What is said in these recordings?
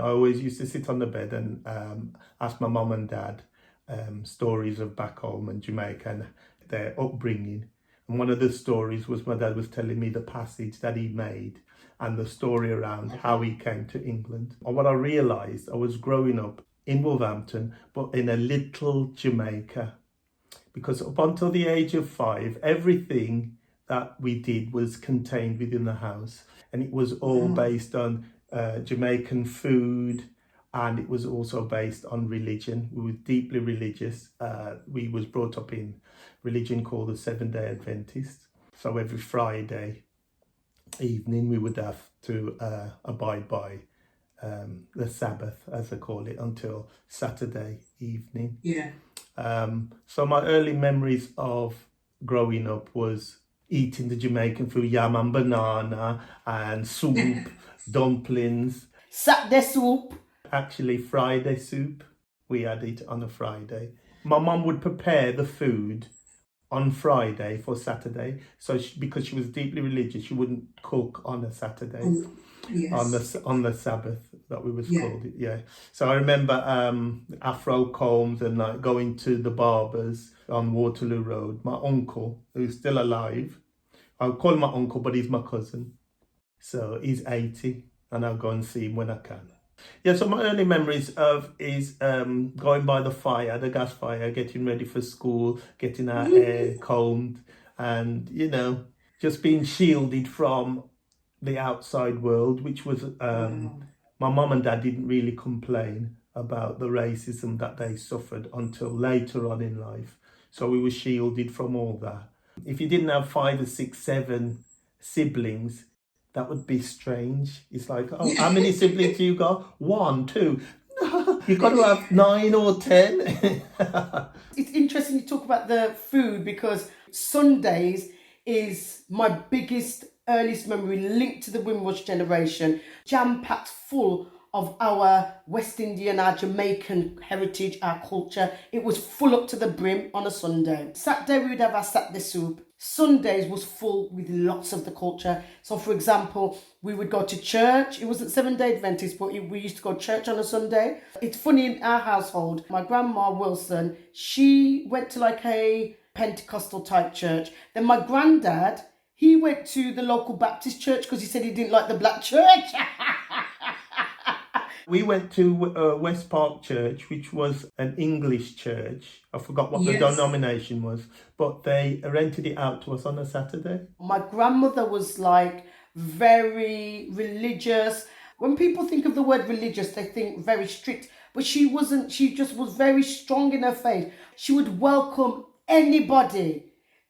I always used to sit on the bed and ask my mum and dad stories of back home in Jamaica and their upbringing. And one of the stories was my dad was telling me the passage that he made and the story around how he came to England. And what I realised, I was growing up in Wolverhampton, but in a little Jamaica. Because up until the age of 5, everything that we did was contained within the house. And it was all based on Jamaican food, and it was also based on religion. We were deeply religious. We was brought up in religion called the Seventh-day Adventist. So every Friday evening we would have to abide by the Sabbath, as they call it, until Saturday evening. Yeah. So my early memories of growing up was eating the Jamaican food, yam and banana and soup, dumplings. Saturday soup. Actually, Friday soup. We had it on a Friday. My mum would prepare the food on Friday for Saturday. So because she was deeply religious, she wouldn't cook on a Saturday. Yes. On the Sabbath, that we was called it. Yeah. So I remember afro combs and like going to the barbers on Waterloo Road. My uncle, who's still alive, I'll call him my uncle, but he's my cousin. So he's 80, and I'll go and see him when I can. Yeah, so my early memories of is going by the fire, the gas fire, getting ready for school, getting our hair combed, and, you know, just being shielded from the outside world, which was, my mum and dad didn't really complain about the racism that they suffered until later on in life. So we were shielded from all that. If you didn't have 5 or 6, 7 siblings, that would be strange. It's like, oh, how many siblings do you got? 1, 2. You've got to have 9 or 10. It's interesting you talk about the food, because Sundays is my biggest, earliest memory linked to the Windrush generation, jam-packed full of our West Indian, our Jamaican heritage, our culture. It was full up to the brim on a Sunday. Saturday, we would have our Saturday soup. Sundays was full with lots of the culture. So, for example, we would go to church. It wasn't Seventh-day Adventist, but we used to go to church on a Sunday. It's funny, in our household, my grandma Wilson, she went to like a Pentecostal type church. Then my granddad, he went to the local Baptist church because he said he didn't like the black church. We went to West Park Church, which was an English church. I forgot what the denomination was, but they rented it out to us on a Saturday. My grandmother was like very religious. When people think of the word religious, they think very strict, but she wasn't. She just was very strong in her faith. She would welcome anybody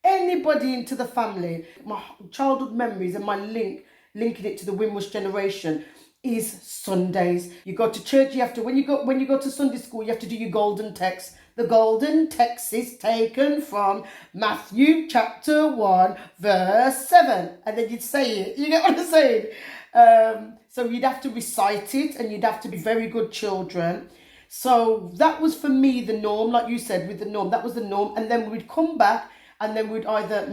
into the family. My childhood memories and my linking it to the Windrush generation is Sundays. You go to church, you have to, when you go to Sunday school, you have to do your golden text. The golden text is taken from Matthew chapter 1 verse 7, and then you'd say it. You get what I'm saying? So you'd have to recite it, and you'd have to be very good children. So that was for me the norm, like you said, with the norm. That was the norm, and then we'd come back, and then we'd either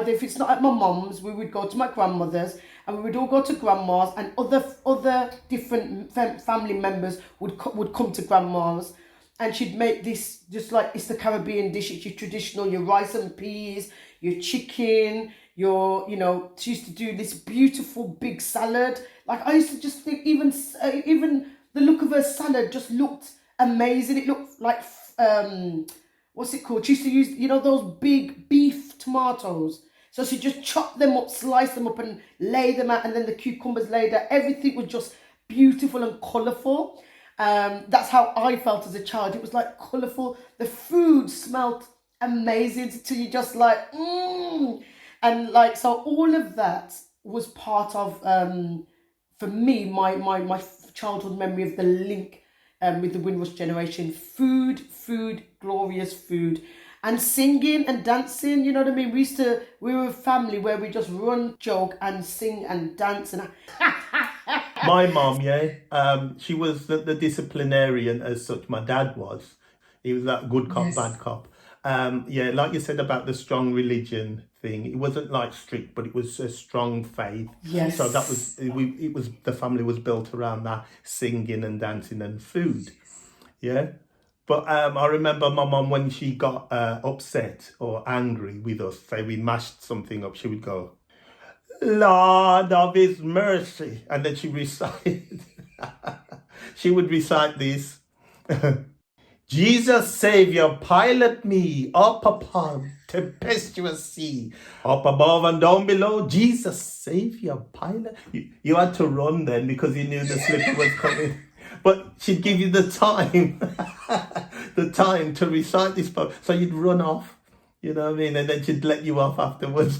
if it's not at my mum's, we would go to my grandmother's, and we would all go to grandma's, and other different family members would come to grandma's, and she'd make this, just like it's the Caribbean dish. It's your traditional, your rice and peas, your chicken, she used to do this beautiful big salad. Like, I used to just think even the look of her salad just looked amazing. It looked like what's it called? She used to use, those big beef tomatoes. So she just chopped them up, sliced them up, and lay them out, and then the cucumbers laid out. Everything was just beautiful and colourful. That's how I felt as a child. It was like colourful. The food smelled amazing till you just like, And like, so all of that was part of, for me, my childhood memory of the link with the Windrush generation. Food, glorious food. And singing and dancing, you know what I mean? We were a family where we just run, joke, and sing and dance. And my mom, she was the disciplinarian as such. My dad was. He was that good cop, bad cop. Like you said about the strong religion thing. It wasn't like strict, but it was a strong faith. Yes. So that was the family was built around that, singing and dancing and food. Yeah. But I remember my mum, when she got upset or angry with us, say we mashed something up, she would go, Lord of his mercy. And then she would recite this. Jesus Savior, pilot me up upon tempestuous sea, up above and down below. Jesus Savior, pilot. You had to run then because you knew the slipper was coming. But she'd give you the time, the time to recite this poem. So you'd run off, you know what I mean? And then she'd let you off afterwards.